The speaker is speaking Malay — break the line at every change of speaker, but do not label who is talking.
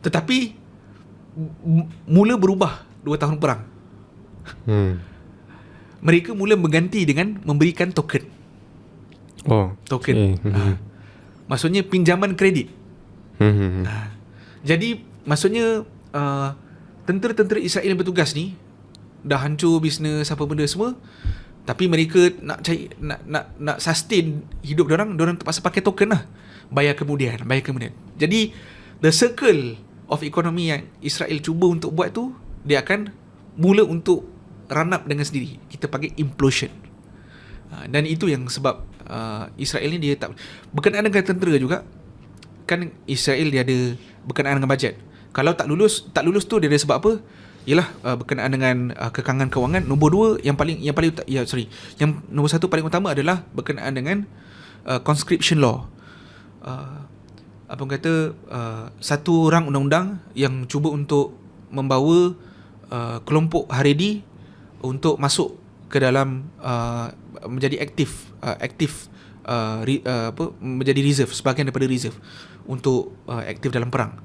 Tetapi mula berubah 2 tahun perang. Mereka mula mengganti dengan memberikan token. Token. Maksudnya pinjaman kredit. Jadi maksudnya tentera-tentera Israel yang bertugas ni dah hancur bisnes apa benda semua, tapi mereka nak cari nak sustain hidup diorang terpaksa pakai token lah. Bayar kemudian. Jadi the circle of economy yang Israel cuba untuk buat tu, dia akan mula untuk run up dengan sendiri. Kita panggil implosion. Dan itu yang sebab Israel ni dia tak berkenaan dengan tentera juga. Kan Israel dia ada berkenaan dengan bajet. Kalau tak lulus tu dia ada sebab apa? Ialah berkenaan dengan kekangan kewangan. Nombor 2 yang nombor 1 paling utama adalah berkenaan dengan conscription law. Apa orang kata, satu rang undang-undang yang cuba untuk membawa kelompok Haredi untuk masuk ke dalam menjadi aktif menjadi reserve, sebahagian daripada reserve untuk aktif dalam perang.